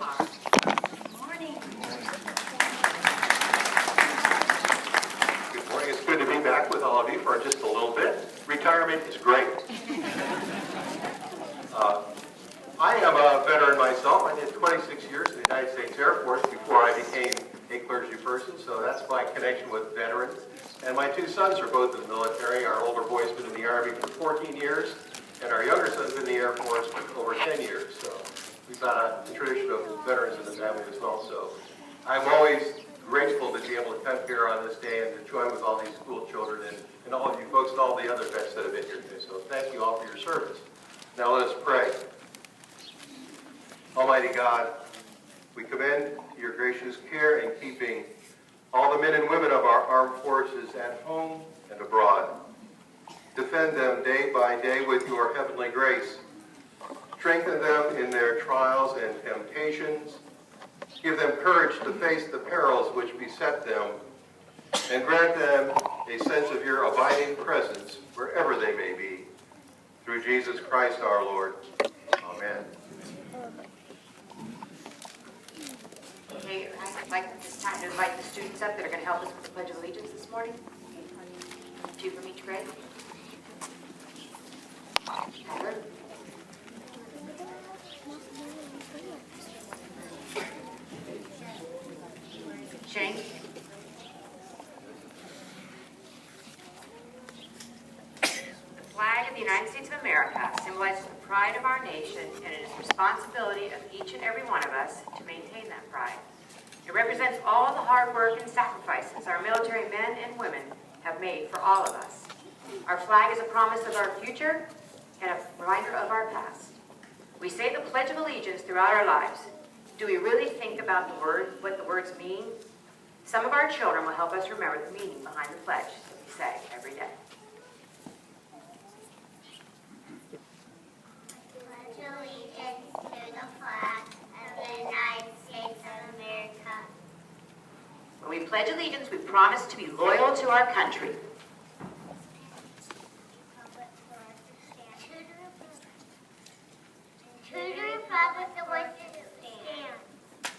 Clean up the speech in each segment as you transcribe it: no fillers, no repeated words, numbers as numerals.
Tar. Good morning. Good morning. It's good to be back with all of you for just a little bit. Retirement is great. I am a veteran myself. I did 26 years in the United States Air Force before I became a clergy person, so that's my connection with veterans. And my two sons are both in the military. Our older boy's been in the Army for 14 years, and our younger son's been in the Air Force for over 10 years. So we've got a tradition of veterans in the family as well. So I'm always grateful to be able to come here on this day and to join with all these school children and all of you folks and all the other vets that have been here today. So thank you all for your service. Now let us pray. Almighty God, we commend to your gracious care in keeping all the men and women of our armed forces at home and abroad. Defend them day by day with your heavenly grace. Strengthen them in their trials and temptations. Give them courage to face the perils which beset them, and grant them a sense of your abiding presence wherever they may be. Through Jesus Christ our Lord. Amen. Okay, I'd like at this time to invite the students up that are going to help us with the Pledge of Allegiance this morning. Two from each grade. Heather. Shane. The flag of the United States of America symbolizes the pride of our nation, and it is the responsibility of each and every one of us to maintain that pride. It represents all the hard work and sacrifices our military men and women have made for all of us. Our flag is a promise of our future and a reminder of our past. We say the Pledge of Allegiance throughout our lives. Do we really think about what the words mean? Some of our children will help us remember the meaning behind the pledge that we say every day. Pledge allegiance to the flag of the United States of America. When we pledge allegiance, we promise to be loyal to our country. To the republic for which it stands.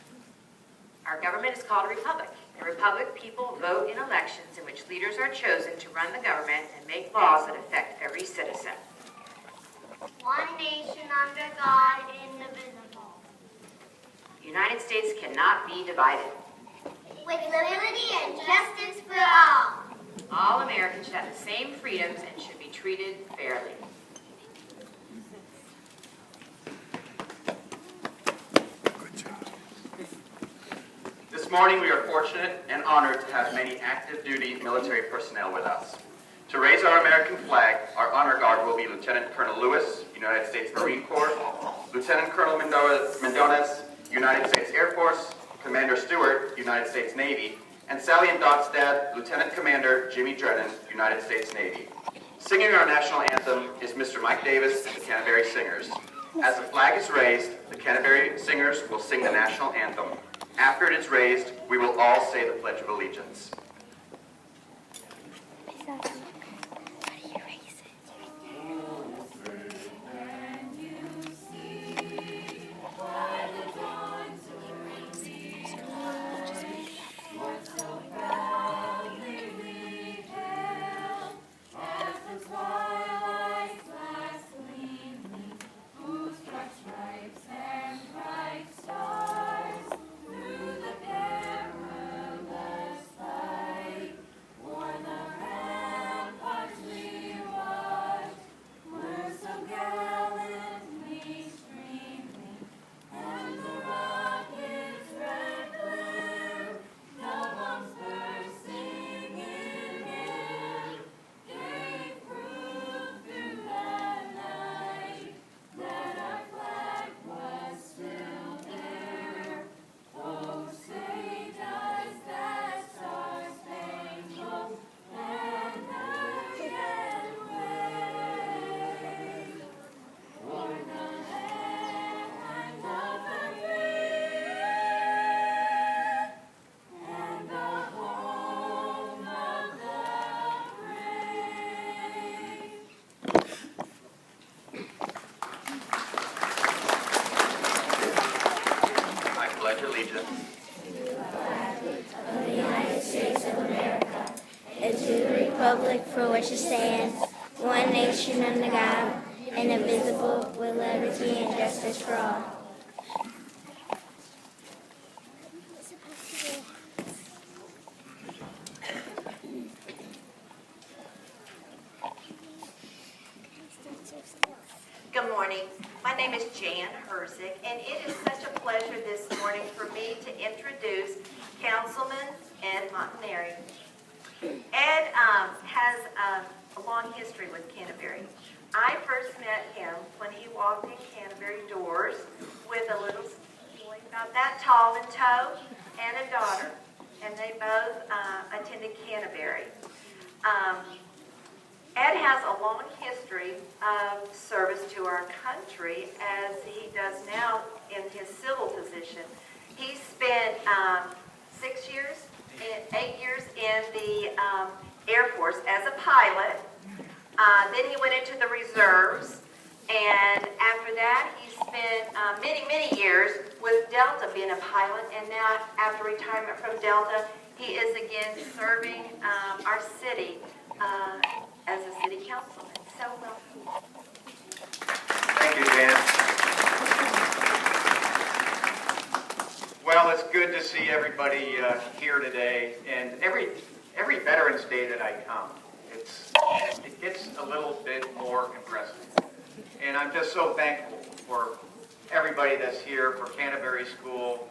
Our government is called a republic. In a republic, people vote in elections in which leaders are chosen to run the government and make laws that affect every citizen. One nation under God, indivisible. The United States cannot be divided. With liberty and justice for all. All Americans should have the same freedoms and should be treated fairly. This morning we are fortunate and honored to have many active duty military personnel with us. To raise our American flag, our honor guard will be Lieutenant Colonel Lewis, United States Marine Corps, Lieutenant Colonel Mendones, United States Air Force, Commander Stewart, United States Navy, and Sally and Dockstad, Lieutenant Commander Jimmy Drennan, United States Navy. Singing our national anthem is Mr. Mike Davis and the Canterbury Singers. As the flag is raised, the Canterbury Singers will sing the national anthem. After it is raised, we will all say the Pledge of Allegiance. Stars through the perilous fight. allegiance of the United States of America and to the republic for which it stands, one nation under God, indivisible, with liberty and justice for all. Good morning. My name is Jan Herzick, and it is such a pleasure this morning for me to introduce Councilman Ed Montanari. Ed has a long history with Canterbury. I first met him when he walked in Canterbury doors with a little boy about that tall in tow and a daughter, and they both attended Canterbury. Ed has a long history of service to our country, as he does now in his civil position. He spent 8 years in the Air Force as a pilot. Then he went into the reserves, and after that he spent many years with Delta being a pilot, and now after retirement from Delta, he is again serving our city as a city councilman. So welcome. Thank you, Dan. Well, it's good to see everybody here today, and every Veterans Day that I come, it gets a little bit more impressive. And I'm just so thankful for everybody that's here, for Canterbury School.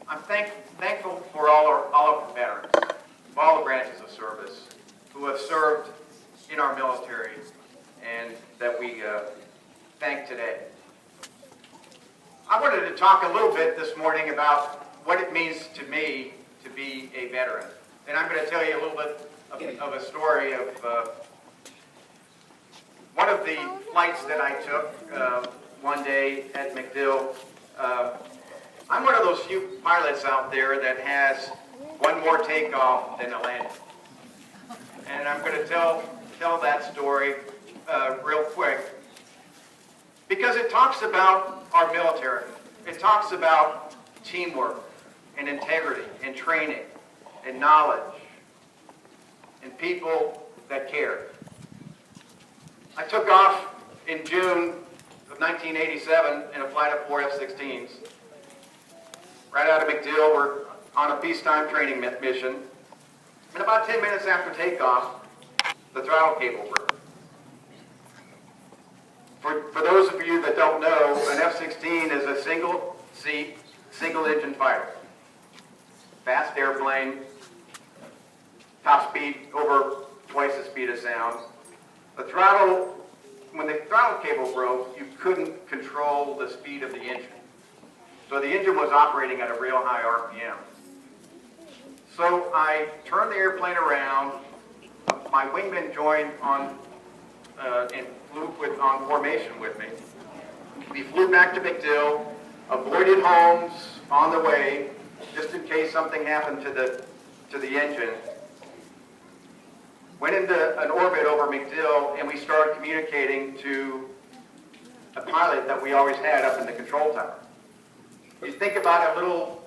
I'm thankful for all of the veterans, of all the branches of service, who have served in our military and that we thank today. I wanted to talk a little bit this morning about what it means to me to be a veteran. And I'm going to tell you a little bit of a story of one of the flights that I took one day at MacDill. I'm one of those few pilots out there that has one more takeoff than a landing. And I'm going to tell that story real quick, because it talks about our military. It talks about teamwork and integrity and training and knowledge and people that care. I took off in June of 1987 in a flight of 4 F-16s. Right out of MacDill, we're on a peacetime training mission. And about 10 minutes after takeoff, the throttle cable broke. For those of you that don't know, an F-16 is a single-seat, single-engine fighter. Fast airplane, top speed over twice the speed of sound. When the throttle cable broke, you couldn't control the speed of the engine. So the engine was operating at a real high RPM. So I turned the airplane around. My wingman joined on and flew on formation with me. We flew back to MacDill, avoided homes on the way, just in case something happened to the engine. Went into an orbit over MacDill, and we started communicating to a pilot that we always had up in the control tower. You think about a little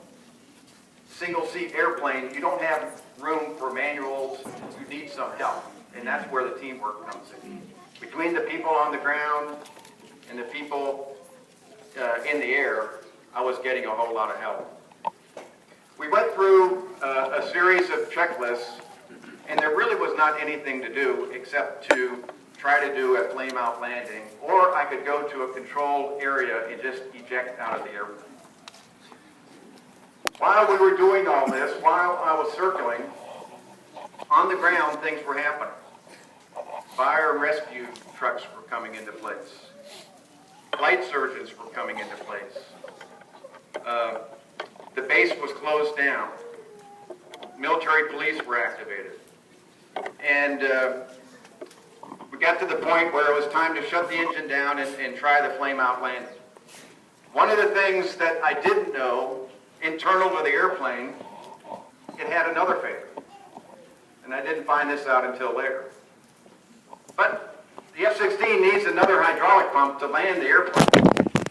single-seat airplane, you don't have room for manuals, you need some help, and that's where the teamwork comes in. Between the people on the ground and the people in the air, I was getting a whole lot of help. We went through a series of checklists, and there really was not anything to do except to try to do a flame-out landing, or I could go to a controlled area and just eject out of the airplane. While we were doing all this, while I was circling, on the ground things were happening. Fire and rescue trucks were coming into place. Flight surgeons were coming into place. The base was closed down. Military police were activated. And we got to the point where it was time to shut the engine down and try the flame-out landing. One of the things that I didn't know, internal to the airplane, it had another failure. And I didn't find this out until later. But the F-16 needs another hydraulic pump to land the airplane.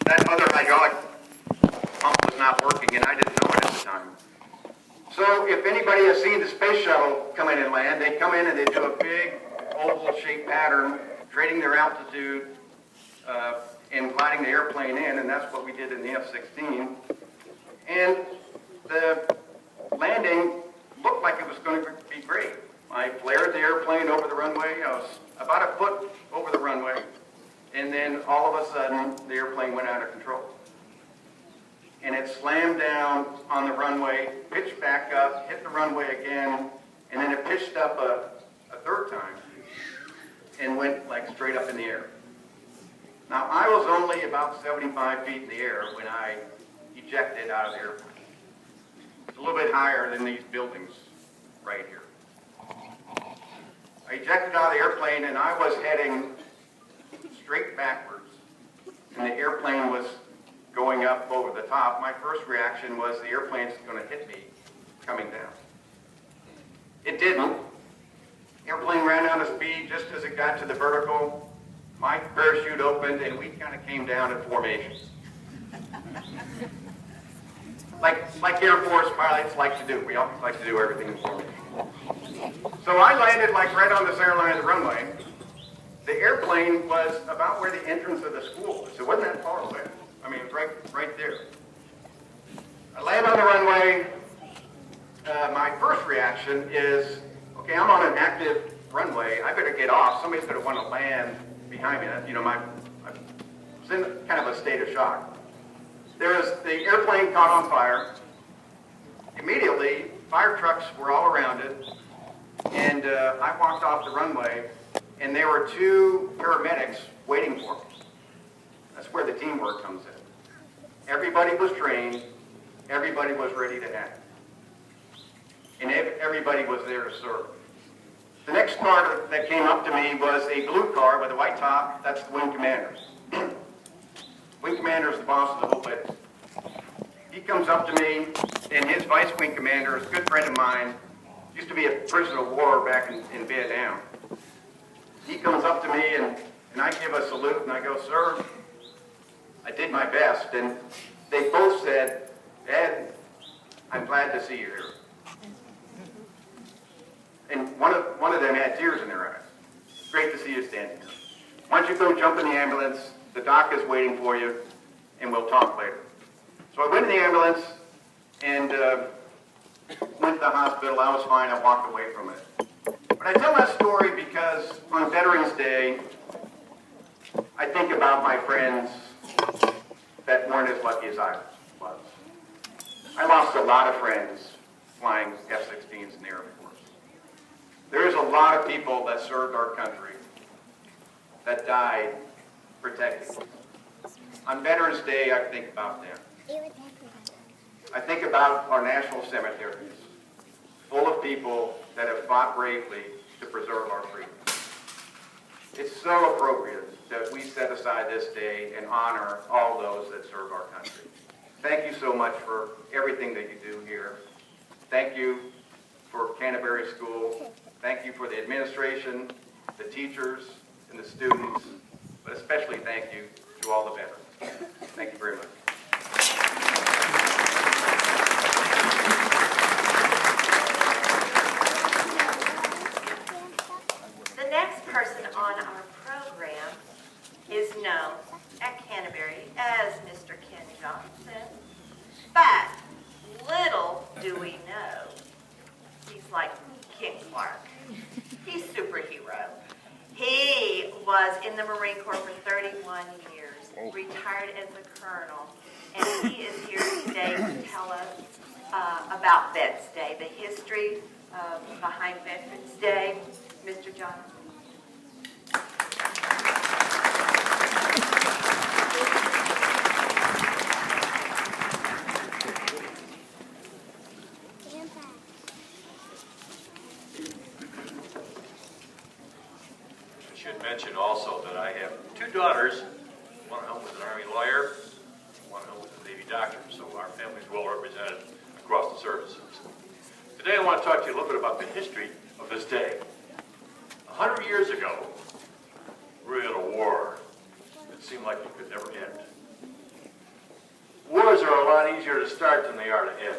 That other hydraulic pump was not working, and I didn't know it at the time. So if anybody has seen the space shuttle come in and land, they come in and they do a big oval-shaped pattern, trading their altitude and gliding the airplane in, and that's what we did in the F-16. And the landing looked like it was going to be great. I flared the airplane over the runway. I was about a foot over the runway, and then all of a sudden, the airplane went out of control. And it slammed down on the runway, pitched back up, hit the runway again, and then it pitched up a third time and went like straight up in the air. Now, I was only about 75 feet in the air when I ejected out of the airplane. It's a little bit higher than these buildings right here. I ejected out of the airplane and I was heading straight backwards. And the airplane was going up over the top. My first reaction was the airplane's going to hit me coming down. It didn't. Airplane ran out of speed just as it got to the vertical. My parachute opened and we kind of came down in formation. Like Air Force pilots like to do. We always like to do everything in formation. So I landed like right on the center line of the runway. The airplane was about where the entrance of the school was. It wasn't that far away. I mean, it was right there. I land on the runway. My first reaction is, okay, I'm on an active runway. I better get off. Somebody's going to want to land behind me. I was in kind of a state of shock. The airplane caught on fire. Immediately, fire trucks were all around it. And I walked off the runway, and there were two paramedics waiting for me. That's where the teamwork comes in. Everybody was trained. Everybody was ready to act. And everybody was there to serve. The next car that came up to me was a blue car with a white top. That's the wing commander. Wing commander is the boss of the whole place. He comes up to me, and his vice wing commander is a good friend of mine. Used to be a prisoner of war back in Vietnam. He comes up to me, and I give a salute, and I go, "Sir, I did my best." And they both said, "Ed, I'm glad to see you here." And one of them had tears in their eyes. "Great to see you standing here. Why don't you go jump in the ambulance? The doc is waiting for you, and we'll talk later." So I went in the ambulance and went to the hospital. I was fine. I walked away from it. But I tell that story because on Veterans Day, I think about my friends that weren't as lucky as I was. I lost a lot of friends flying F-16s in the Air Force. There's a lot of people that served our country that died protecting us. On Veterans Day, I think about them. I think about our national cemeteries, full of people that have fought bravely to preserve our freedom. It's so appropriate that we set aside this day and honor all those that serve our country. Thank you so much for everything that you do here. Thank you for Canterbury School. Thank you for the administration, the teachers, and the students, but especially thank you to all the veterans. Thank you very much. The next person on our program is known at Canterbury as Mr. Ken Johnson. But little do we know, he's like King Clark. He's superhero. He was in the Marine Corps for 31 years, retired as a colonel, and he is here today to tell us about Vets Day, the history behind Veterans Day. Mr. Johnson. I should mention also that I have two daughters. One of whom was an Army lawyer, one of whom was a Navy doctor, so our family is well represented across the services. Today I want to talk to you a little bit about the history of this day. 100 years ago, we were in a war that seemed like it could never end. Wars are a lot easier to start than they are to end.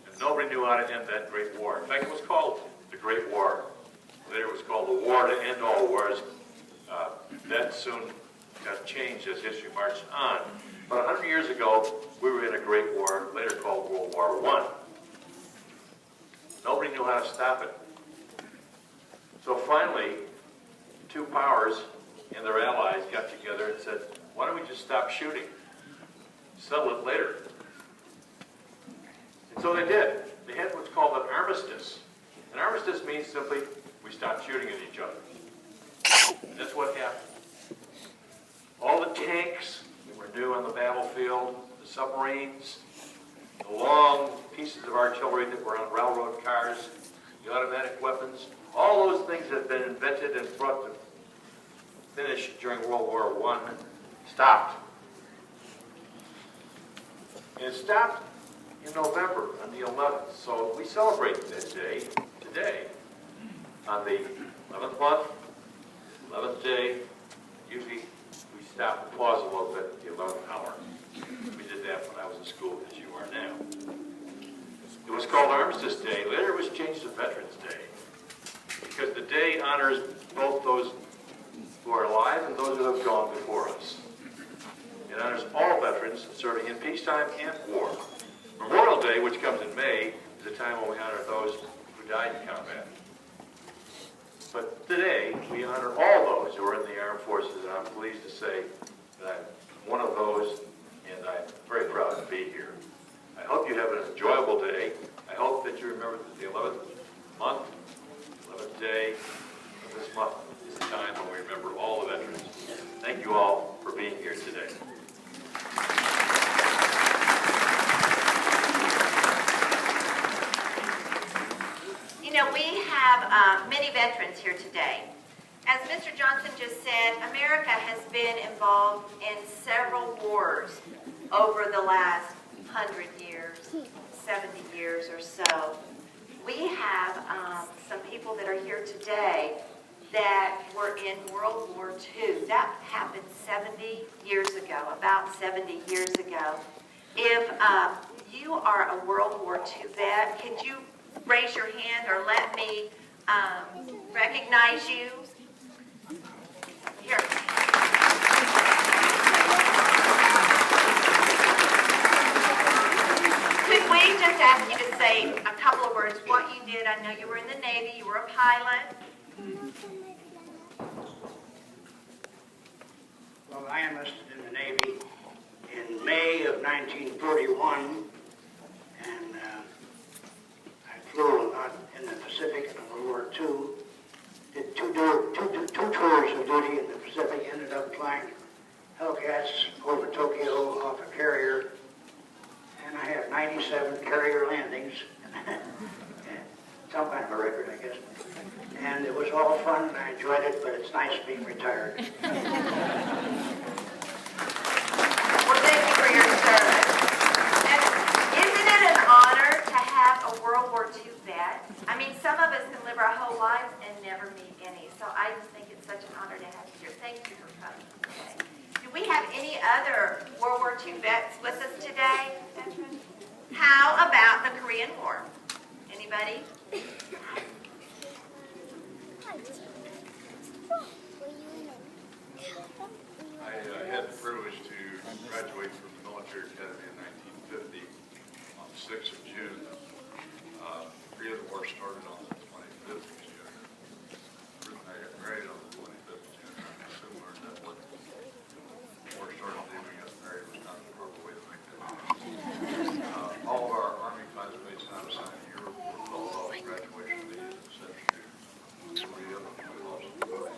And nobody knew how to end that Great War. In fact, it was called the Great War. Later it was called the War to End All Wars. That soon got changed as history marched on. About 100 years ago, we were in a Great War, later called World War I. Nobody knew how to stop it. So finally, two powers and their allies got together and said, why don't we just stop shooting? Settle it later. And so they did. They had what's called an armistice. An armistice means simply we stopped shooting at each other. And that's what happened. All the tanks that were new on the battlefield, the submarines, the long pieces of artillery that were on railroad cars, the automatic weapons, all those things that had been invented and brought to finish during World War I stopped. And it stopped in November on the 11th. So we celebrate that day today on the 11th month, 11th day. Usually we stop and pause a little bit at the 11th hour. We did that when I was in school, as you are now. It was called Armistice Day. Later it was changed to Veterans Day because the day honors both those who are alive and those who have gone before us. It honors all veterans serving in peacetime and war. Memorial Day, which comes in May, is a time when we honor those who died in combat. But today, we honor all those who are in the armed forces, and I'm pleased to say that I'm one of those, and I'm very proud to be here. I hope you have an enjoyable day. I hope that you remember that the 11th month, 11th day of this month is the time when we remember all the veterans. Thank you all for being here today. You know, we have many veterans here today. As Mr. Johnson just said, America has been involved in several wars over the last 100 years, 70 years or so. We have some people that are here today that were in World War II. That happened 70 years ago, about 70 years ago. If you are a World War II vet, could you raise your hand or let me recognize you? Here. Could we just ask you to say a couple of words, what you did? I know you were in the Navy, you were a pilot. Well, I enlisted in the Navy in May of 1941, and I flew a lot in the Pacific in World War II. Did two tours of duty in the Pacific, ended up flying Hellcats over Tokyo off a carrier, and I had 97 carrier landings. Some kind of a record, I guess. And it was all fun, and I enjoyed it, but it's nice being retired. Well, thank you for your service. And isn't it an honor to have a World War II vet? I mean, some of us can live our whole lives and never meet any. So I just think it's such an honor to have you here. Thank you for coming today. Do we have any other World War II vets with us today? How about the Korean War? Anybody? I had the privilege to graduate from the military academy in 1950 on the 6th of June. Korean War started on the 25th of June. I got married on the 25th of June. Similar to that, what the war started, the day we got married was not the proper way to make that. All of our Army classmates now signed a year were called off graduation. They did the same shoot. So we have a few lost one of our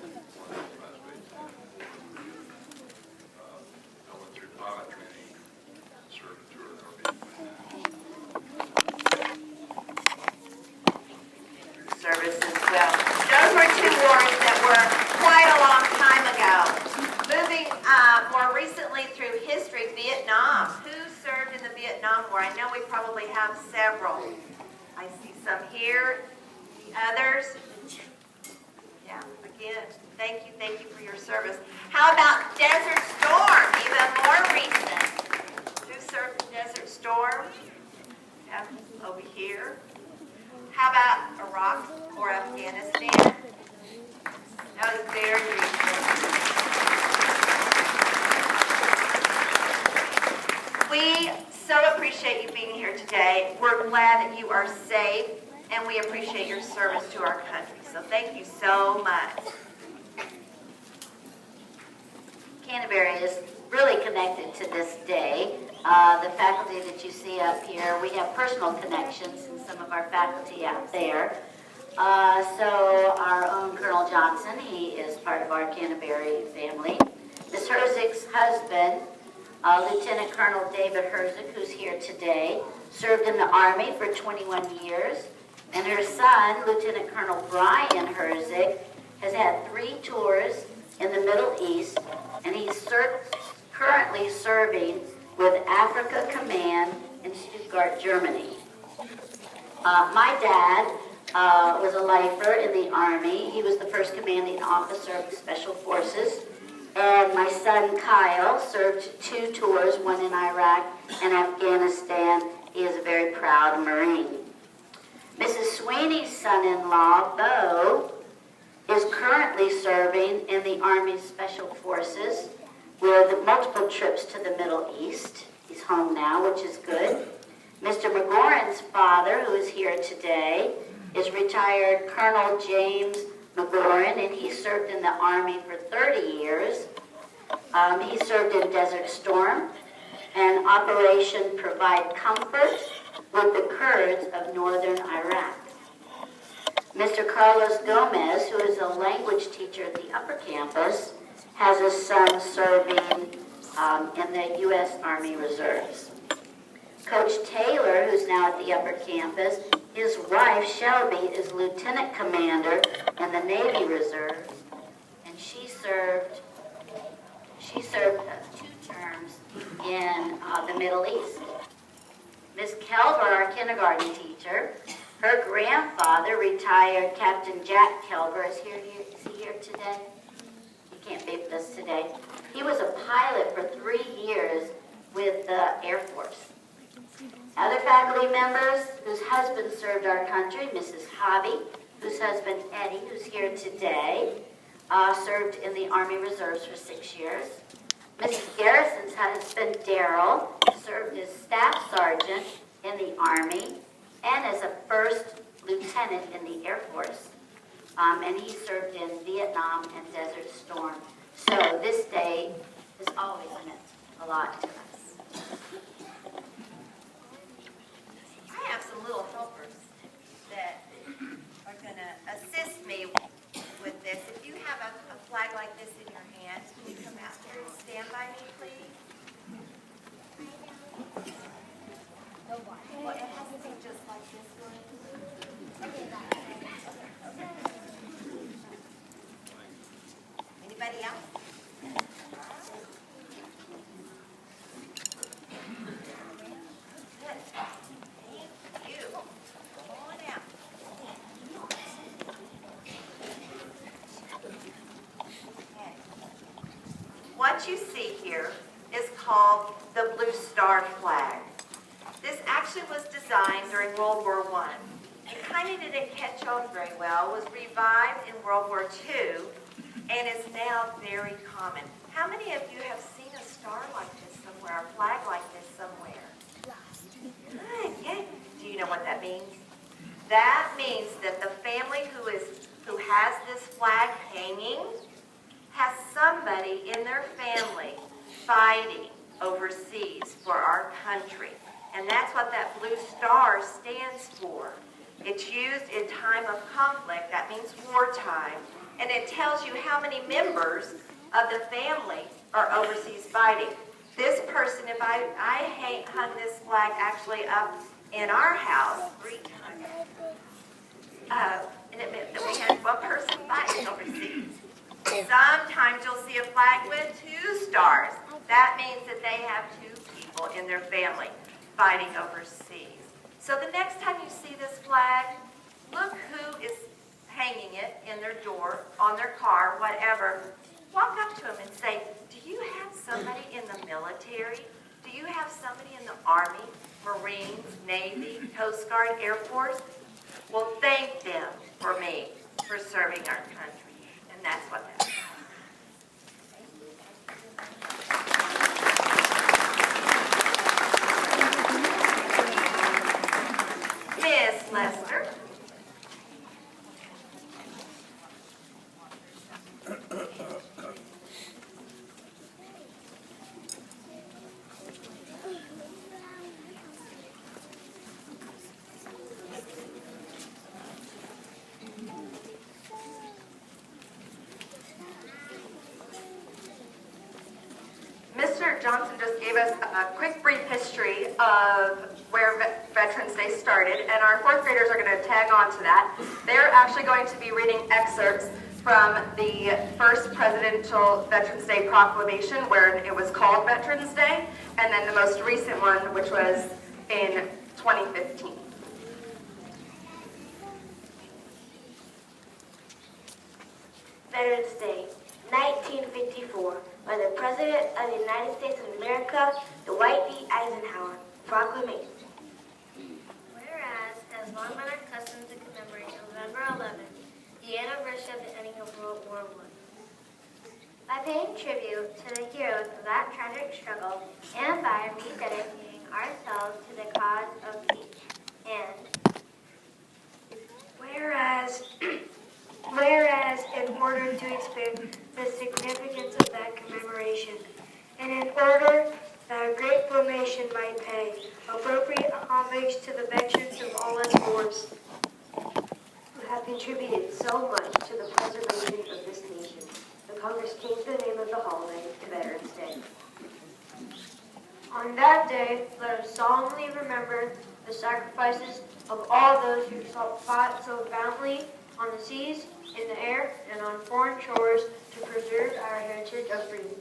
classmates. I went through pilot training, served a tour of the Army. Service as well. Those were two wars that were quite a long time ago. Moving more recently through history, Vietnam. Who served in the Vietnam War? I know we probably have several. I see some here. The others? Yeah, again, thank you for your service. How about Desert Storm, even more recent? Who served in Desert Storm? Yeah, over here. How about Iraq or Afghanistan? That was very recent. We so appreciate you being here today. We're glad that you are safe, and we appreciate your service to our country. So thank you so much. Canterbury is really connected to this day. The faculty that you see up here, we have personal connections in some of our faculty out there. So our own Colonel Johnson, he is part of our Canterbury family. Ms. Herzig's husband, Lieutenant Colonel David Herzig, who's here today, served in the Army for 21 years. And her son, Lieutenant Colonel Brian Herzig, has had 3 tours in the Middle East, and he's currently serving with Africa Command in Stuttgart, Germany. My dad was a lifer in the Army. He was the first commanding officer of the Special Forces. And my son Kyle served 2 tours, one in Iraq and Afghanistan. He is a very proud Marine. Mrs. Sweeney's son-in-law, Bo, is currently serving in the Army Special Forces with multiple trips to the Middle East. He's home now, which is good. Mr. McGoran's father, who is here today, is retired Colonel James McGoran, and he served in the Army for 30 years. He served in Desert Storm and Operation Provide Comfort with the Kurds of northern Iraq. Mr. Carlos Gomez, who is a language teacher at the upper campus, has a son serving in the U.S. Army Reserves. Coach Taylor, who's now at the upper campus, his wife Shelby is Lieutenant Commander in the Navy Reserves, and she served 2 terms in the Middle East. Miss Kelber, our kindergarten teacher, her grandfather, retired Captain Jack Kelber, is he here today? He can't be with us today. He was a pilot for 3 years with the Air Force. Other faculty members whose husbands served our country, Mrs. Hobby, whose husband Eddie, who's here today, served in the Army Reserves for 6 years. Mrs. Garrison's husband, Daryl, served as Staff Sergeant in the Army and as a first lieutenant in the Air Force. And he served in Vietnam and Desert Storm. So this day has always meant a lot to us. I have some little helpers that are going to assist me with this. If you have a flag like this in your hand, can you come out here and stand by me, please? Well, it has to be just like this one. Anybody else? Good. Thank you. Come on out. Okay. What you see here is called the Blue Star flag. This actually was designed during World War I. It kind of didn't catch on very well. It was revived in World War II and is now very common. How many of you have seen a star like this somewhere, a flag like this somewhere? Good, yeah. Do you know what that means? That means that the family who has this flag hanging has somebody in their family fighting overseas for our country. And that's what that blue star stands for. It's used in time of conflict. That means wartime. And it tells you how many members of the family are overseas fighting. This person, if I hung this flag actually up in our house 3 times, and it meant that we had one person fighting overseas. Sometimes you'll see a flag with 2 stars. That means that they have 2 people in their family fighting overseas. So the next time you see this flag, look who is hanging it in their door, on their car, whatever. Walk up to them and say, do you have somebody in the military? Do you have somebody in the Army, Marines, Navy, Coast Guard, Air Force? Well, thank them for me, for serving our country. And that's what that is. Miss Lester. Mr. Johnson just gave us a quick brief history of where Veterans Day started, and our fourth graders are going to tag on to that. They're actually going to be reading excerpts from the first presidential Veterans Day proclamation, where it was called Veterans Day, and then the most recent one, which was in 2015. Veterans Day, 1954, by the President of the United States of America, Dwight D. Eisenhower. Proclamation. Whereas, as long been our custom to commemorate November 11th, the anniversary of the ending of World War I. By paying tribute to the heroes of that tragic struggle, and by rededicating ourselves to the cause of peace. And whereas in order to expand the significance of that commemoration, and in order that a grateful nation might pay appropriate homage to the veterans of all its wars, who have contributed so much to the preservation of this nation, the Congress changed the name of the holiday to Veterans Day. On that day, let us solemnly remember the sacrifices of all those who fought so valiantly on the seas, in the air, and on foreign shores to preserve our heritage of freedom.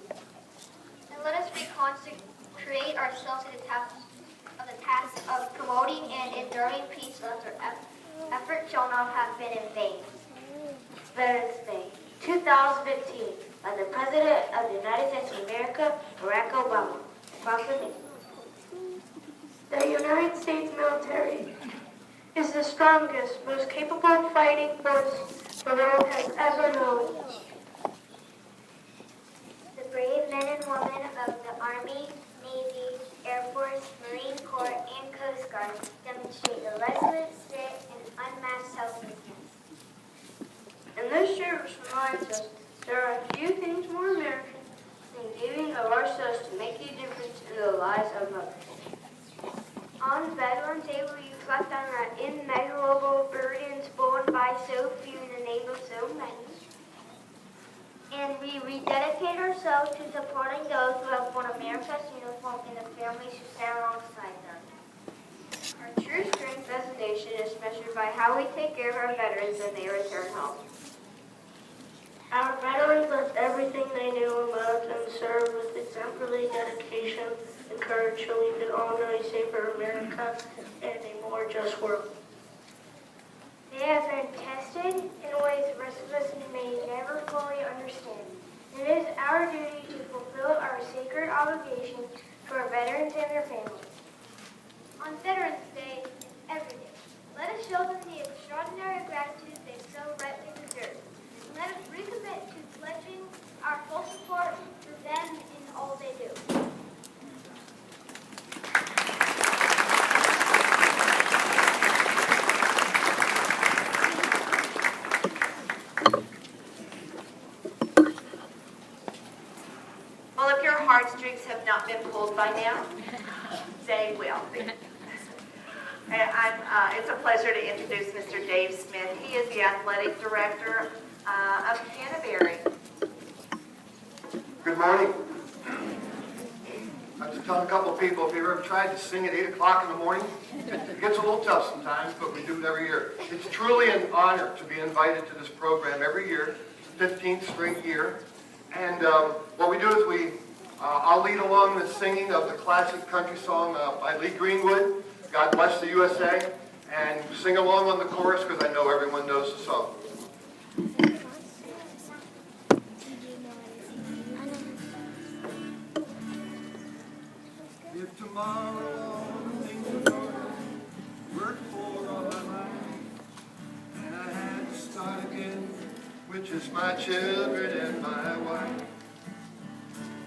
And let us recreate ourselves to the task of promoting and enduring peace, so that our effort shall not have been in vain. Veterans Day, 2015, by the President of the United States of America, Barack Obama. Proclamation. The United States military is the strongest, most capable fighting force the world has ever known. The brave men and women of the Army, Navy, Air Force, Marine Corps, and Coast Guard demonstrate the resolute spirit and unmatched selflessness. And this service reminds us there are few things more American than giving of ourselves to make a difference in the lives of others. On Veterans Day, we reflect on the immeasurable burdens borne by so few in the name of so many. And we rededicate ourselves to supporting those who have worn America's uniform and the families who stand alongside them. Our true strength as a nation is measured by how we take care of our veterans when they return home. Our veterans left everything they knew and loved and served with exemplary dedication and courage to lead an all-knowing, safer America and a more just world. They have been tested in ways the rest of us may never fully understand. It is our duty to fulfill our sacred obligation to our veterans and their families. On Veterans Day, every day, let us show them the extraordinary gratitude they so rightly deserve. And let us recommit to pledging our full support for them in all they do. Well, if your heartstrings have not been pulled by now, they will be. It's a pleasure to introduce Mr. Dave Smith. He is the athletic director of Canterbury. Good morning. I was just telling a couple of people, if you've ever tried to sing at 8 o'clock in the morning, it gets a little tough sometimes, but we do it every year. It's truly an honor to be invited to this program every year. It's the 15th straight year. And what we do is I'll lead along the singing of the classic country song by Lee Greenwood, God Bless the USA, and sing along on the chorus because I know everyone knows the song. If tomorrow things are worked for all my life, and I had to start again with just my children and my wife.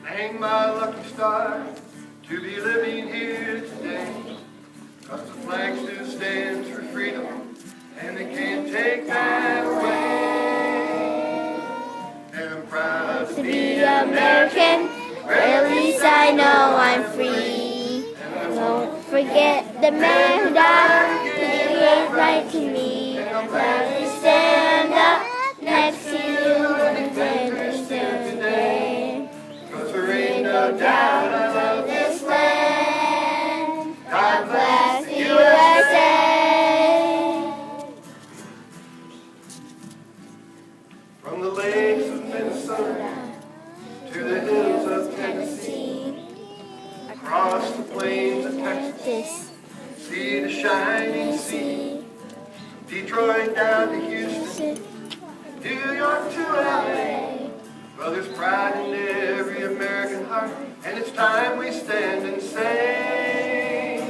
Thank my lucky star to be living here today, 'cause the flag still stands for freedom, and they can't take that away. And I'm proud to be American, or at least I know I'm free. I won't forget the man who died, who gave right to me. I'm proud to stand up next to you and stand today. 'Cause there ain't no doubt I love this land. God bless the USA. From the lakes of Minnesota to the hills of Tennessee, across the plains of Texas, see the shining sea. Detroit down to Houston, New York to LA. Well, there's pride in every American heart, and it's time we stand and say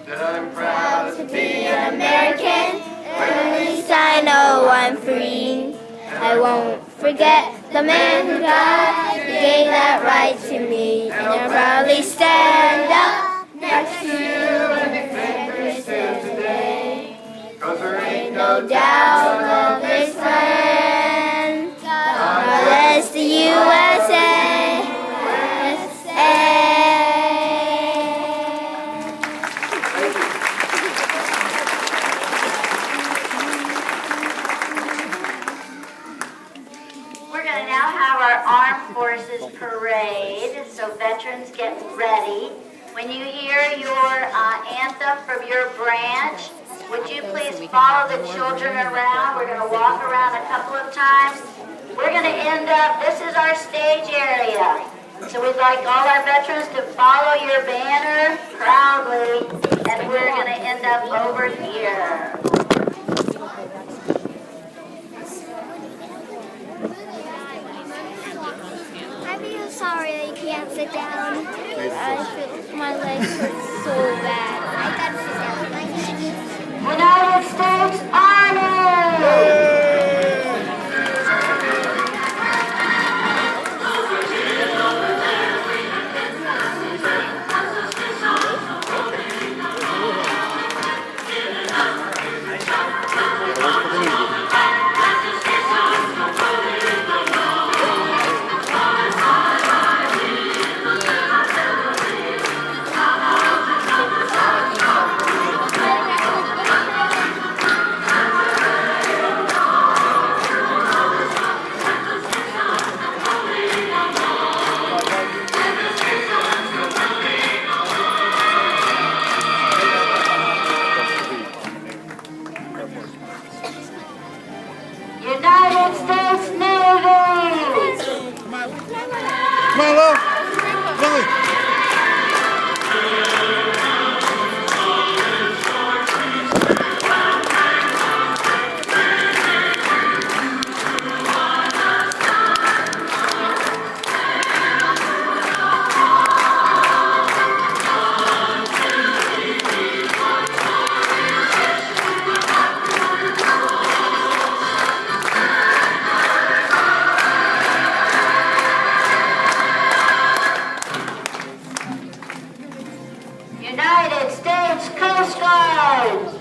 that I'm proud to be an American, Or at least I know I'm free. I won't forget the man who died, who gave that right to me. And I'll proudly stand up next to you and defend her still today. 'cause there ain't No doubt of this land. God bless the USA. USA. We're going to now have our Armed Forces Parade, so veterans get ready. When you hear your anthem from your branch, would you please follow the children around? We're going to walk around a couple of times. We're going to end up, this is our stage area. So we'd like all our veterans to follow your banner proudly, and we're going to end up over here. I feel sorry that you can't sit down. I feel my legs hurt so bad. I gotta sit down. United States Army! United States Navy! Come on, love. Lily. United States Coast Guard!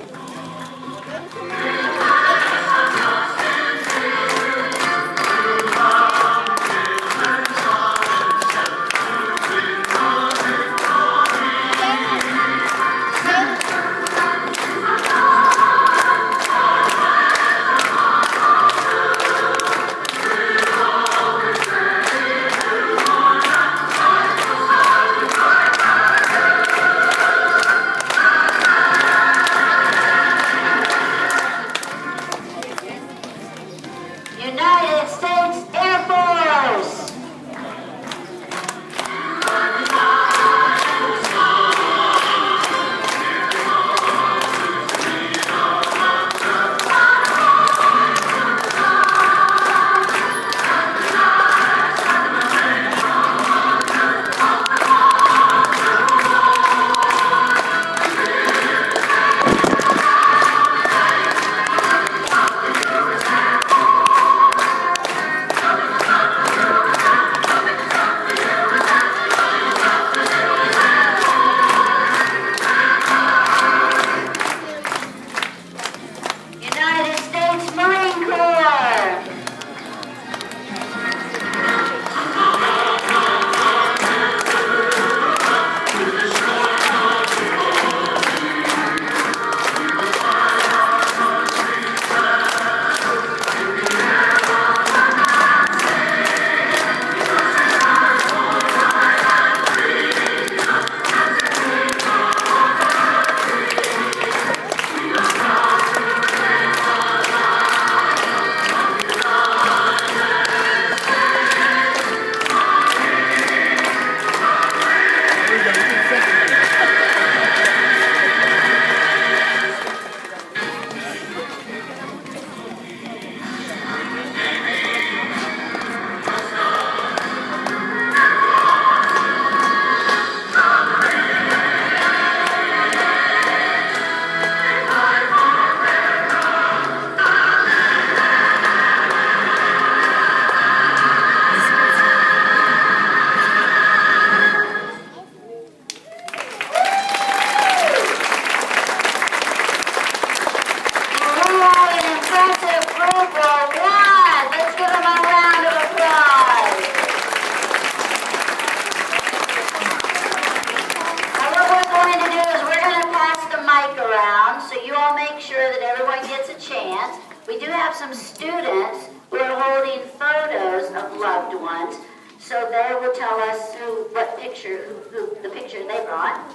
have some students who are holding photos of loved ones, so they will tell us the picture they brought.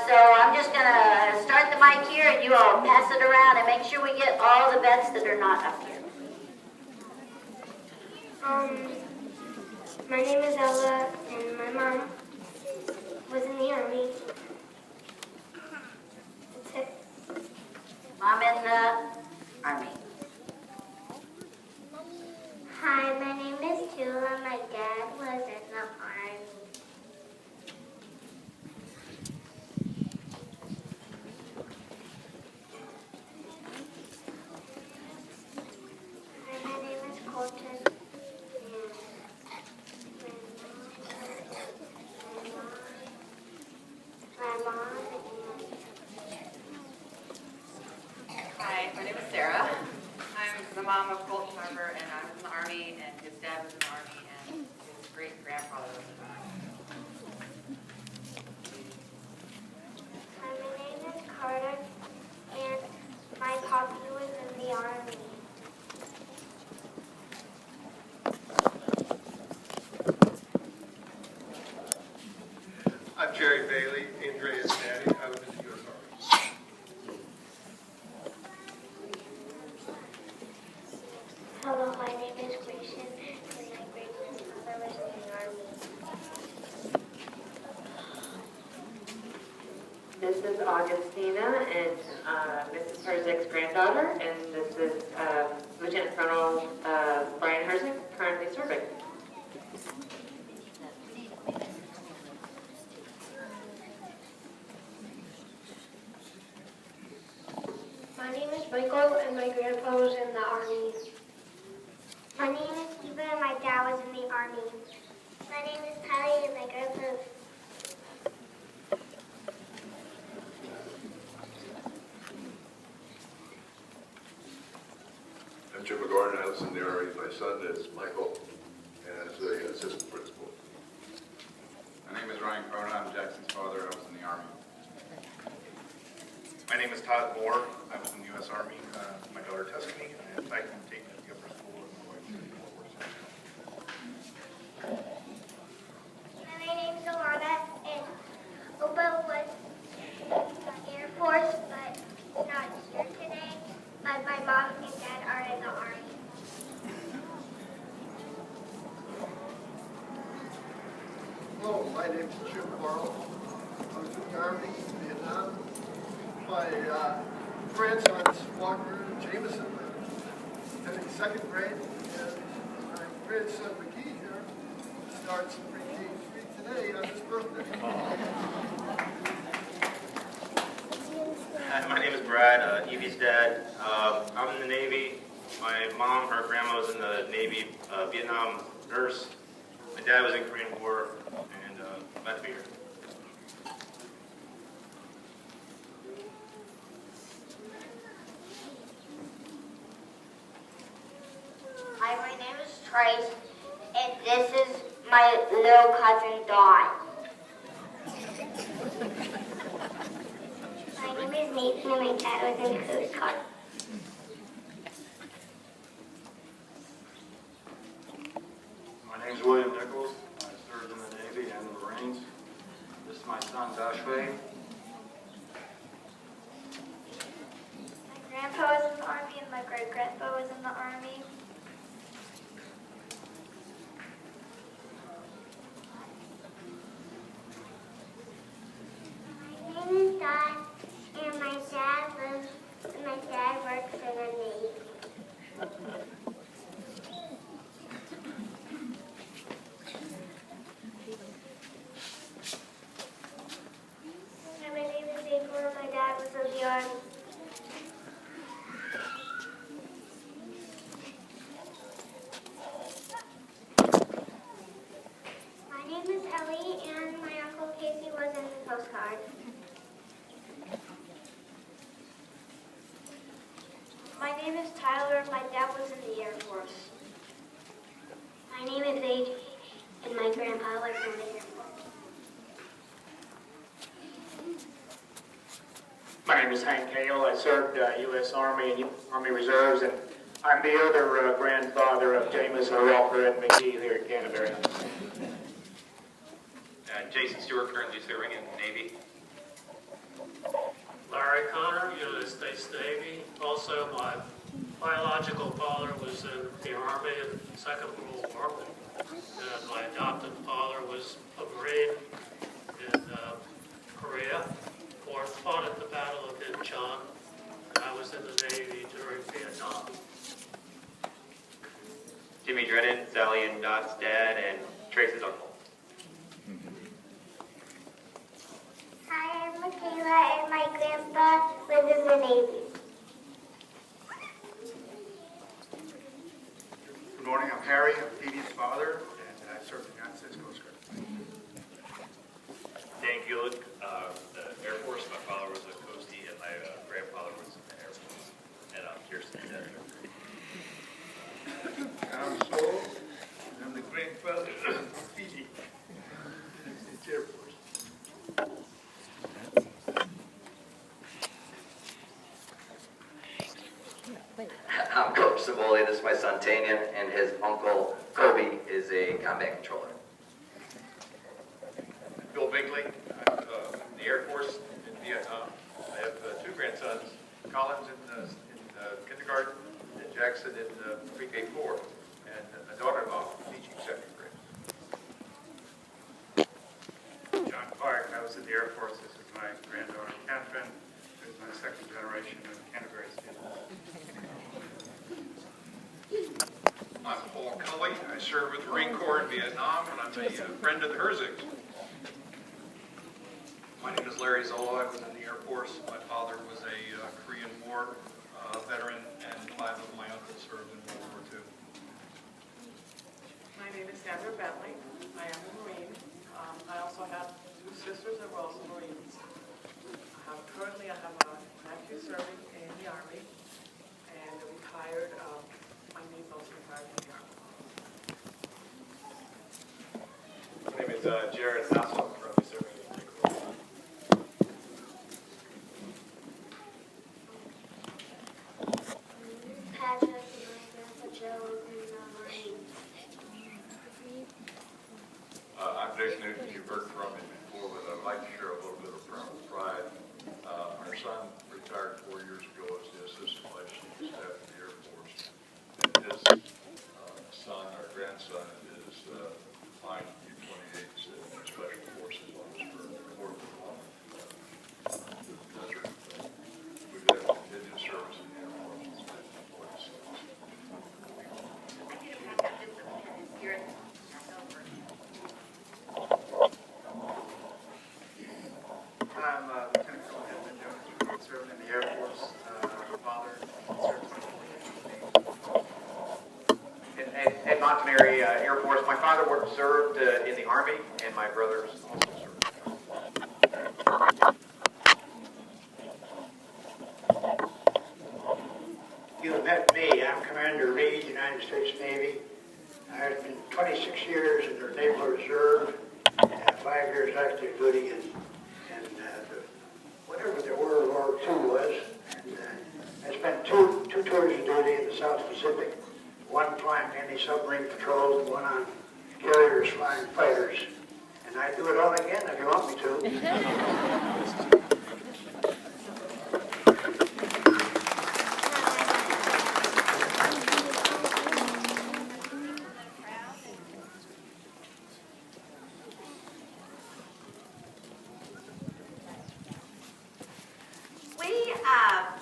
So I'm just going to start the mic here, and you all pass it around and make sure we get all the vets that are not up here. My name is Ella, and my mom was in the Army. That's it. Mom in the Army. Hi, my name is Tula. My dad was in the Army. Hi, my name is Colton. Hi, my name is Sarah. I'm the mom of Colton Harper, and I was in the Army, and his dad was in the Army, and his great-grandfather was in the Army. Hi, my name is Carter, and my poppy was in the Army. I'm Jerry Bailey, Andrea's daddy. I was in the U.S. Army. Hello, my name is Grayson, and my great-grandfather was in the Army. This is Augustina, and Mrs. Herzig's granddaughter, and this is Lieutenant Colonel Brian Herzig, currently serving. My name is Michael, and my grandpa was in the Army. My name is Eva, and my dad was in the Army. My name is Kylie, and my grandpa. I'm Jim McGordon. I was in the Army. My son is Michael, and is an assistant principal. My name is Ryan Cronin. I'm Jackson's father. I was in the Army. My name is Todd Moore. I was in the U.S. Army. My daughter Tuscany, and in fact, I'm taking her to the upper school in my wife. My name is Alana, and Opa was in the Air Force, but not here today. But my mom and dad are in the Army. Hello, my name is Jim Barlow. I was in the Army in Vietnam. My grandson's Walker Jameson, in second grade, and my grandson McGee here starts pre-K3 today on his birthday. My name is Brad, Evie's dad. I'm in the Navy. My mom, her grandma was in the Navy, Vietnam nurse. My dad was in Korean War, and glad to be here. Hi, my name is Trace, and this is my little cousin Dawn. My name is Nathan, and my dad was in the Coast Guard. My name is William Nichols. I served in the Navy and the Marines. This is my son, Joshua. My grandpa was in the Army, and my great-grandpa was in the Army. My name is Dot, and my dad works in the Navy. My name is April, and my dad was in the Army. My name is Ellie, and my Uncle Casey was in the Coast Guard. My name is Tyler, and my dad was in the Air Force. My name is AJ, and my grandpa was in the Air Force. My name is Hank Hale. I served U.S. Army and U.S. Army Reserves, and I'm the other grandfather of James O. Walker and McGee here at Canterbury. Jason Stewart, currently serving in the Navy. Larry Connor, United States Navy. Also, my biological father was in the Army in the Second World War. And my adopted father was a Marine in Korea, or fought at the Battle of Incheon. And I was in the Navy during Vietnam. Jimmy Drennan, Sally and Dot's dad, and Trace's uncle. Hi, I'm Michaela, and my grandpa was in the Navy. Good morning, I'm Harry, I'm Phoebe's father, and I served in the United States Coast Guard. Dan Gillick, the Air Force. My father was a Coastie, and my grandfather was in the Air Force. And I'm Kirsten's dad. I'm Saul, and I'm the grandfather of Phoebe, United States Air Force. I'm Coach Savoli, this is my son Tanyan, and his uncle Kobe is a combat controller. Bill Bingley, I'm in the Air Force in Vietnam. I have two grandsons, Collins in kindergarten, and Jackson in pre-K 4, and a daughter-in-law teaching second grade. John Clark, I was in the Air Force. This is my granddaughter Catherine, who's my second generation of Canterbury student. I'm Paul Cully. I served with the Marine Corps in Vietnam, and I'm a friend of the Herzigs. My name is Larry Zola. I was in the Air Force. My father was a Korean War veteran, and 5 of my uncles served in World War II. My name is Sandra Bentley. I am a Marine. I also have 2 sisters that were also Marines. Currently, I have a nephew serving in the Army, and a retired, my niece also retired in the Army. My name is Jared Nassau, currently serving in the Marine Corps. Patrick, and my grandpa Joe was in the Marine. I'm Dick Newton. You've heard from me before, but I'd like to share a little bit of pride. Our son retired 4 years ago as the assistant life chief of staff of the Air Force. And his son, our grandson, is flying U-28s in Special Forces office for the 4th of July. Desert. We've had continued service in the Air Force. It's been important to us. I'm Lieutenant Colonel Edmund Jones, served in the Air Force. My father served At Montanari Air Force, my father served in the Army, and my brothers also served. You met me. I'm Commander Reed, United States Navy. I've been 26 years in the Naval Reserve, 5 years active duty in whatever the World War II was. And I spent two tours of duty in the South Pacific, one flying anti-submarine patrols and one on carriers flying fighters. And I'd do it all again if you want me to.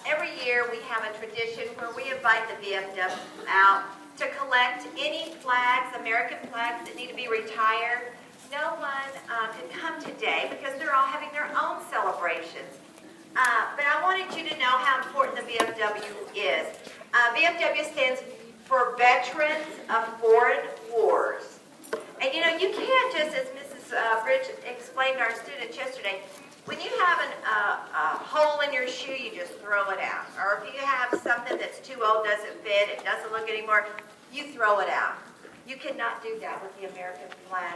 Every year we have a tradition where we invite the VFW out to collect any flags, American flags that need to be retired. No one could come today because they're all having their own celebrations. But I wanted you to know how important the VFW is. VFW stands for Veterans of Foreign Wars. And you know, you can't just, as Mrs. Bridge explained to our students yesterday, when you have a hole in your shoe, you just throw it out. Or if you have something that's too old, doesn't fit, it doesn't look anymore, you throw it out. You cannot do that with the American flag.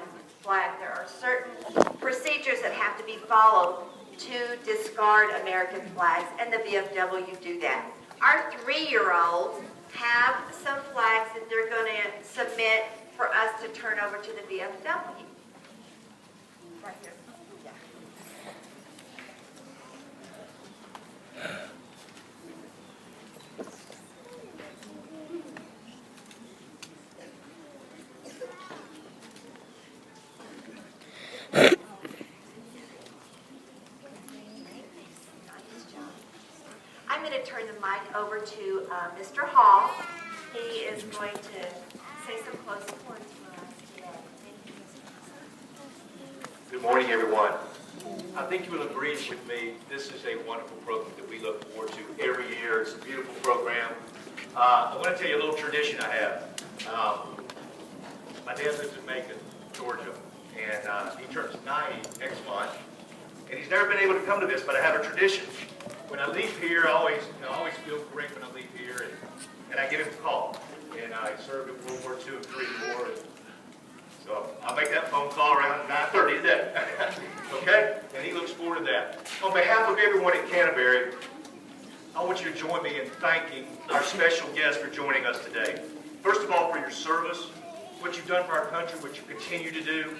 There are certain procedures that have to be followed to discard American flags, and the VFW do that. our 3-year-olds have some flags that they're going to submit for us to turn over to the VFW. Right here. I'm going to turn the mic over to Mr. Hall. He is going to say some closing words for us today. Good morning, everyone. I think you will agree with me, this is a wonderful program that we look forward to every year. It's a beautiful program. I want to tell you a little tradition I have. My dad lives in Macon, Georgia, and he turns 90 next month. And he's never been able to come to this, but I have a tradition. When I leave here, I always feel great when I leave here, and I give him a call. And I served in World War II and Korean War. So I'll make that phone call around 9:30 today. Okay? And he looks forward to that. On behalf of everyone at Canterbury, I want you to join me in thanking our special guest for joining us today. First of all, for your service, what you've done for our country, what you continue to do.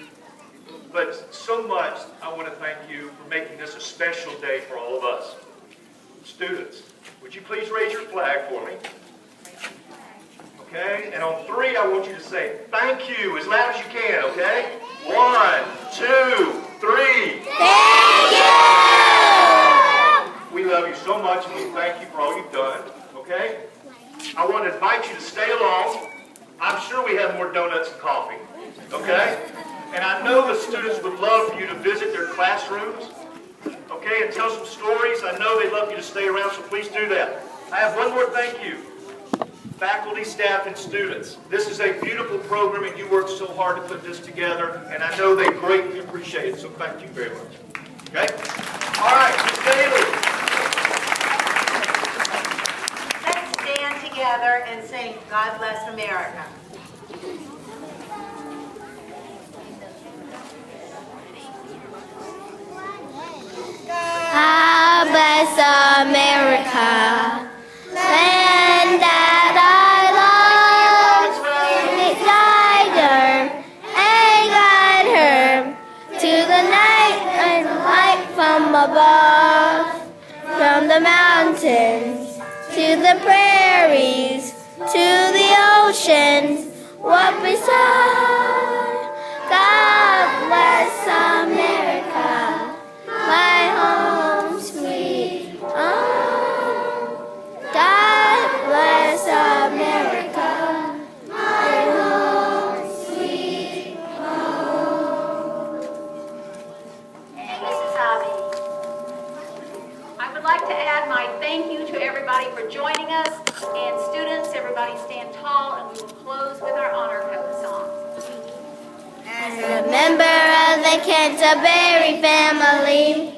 But so much, I want to thank you for making this a special day for all of us. Students, would you please raise your flag for me? Okay? And on 3, I want you to say, thank you, as loud as you can, okay? 1, 2, 3. Thank you! We love you so much, and we thank you for all you've done, okay? I want to invite you to stay along. I'm sure we have more donuts and coffee, okay? And I know the students would love for you to visit their classrooms, okay, and tell some stories. I know they'd love you to stay around, so please do that. I have one more thank you. Faculty, staff, and students. This is a beautiful program, and you worked so hard to put this together, and I know they greatly appreciate it, so thank you very much. Okay? All right, Ms. Daly. Let's stand together and sing God Bless America. God bless America, land that I love. Guide her and guide her to the night and light from above. From the mountains to the prairies to the oceans, what beside. God bless America, my home sweet home. God bless America, my home sweet home. And Mrs. Hobby, I would like to add my thank you to everybody for joining us. And students, everybody stand tall, and we will close with our honor code song. As a member of the Canterbury family,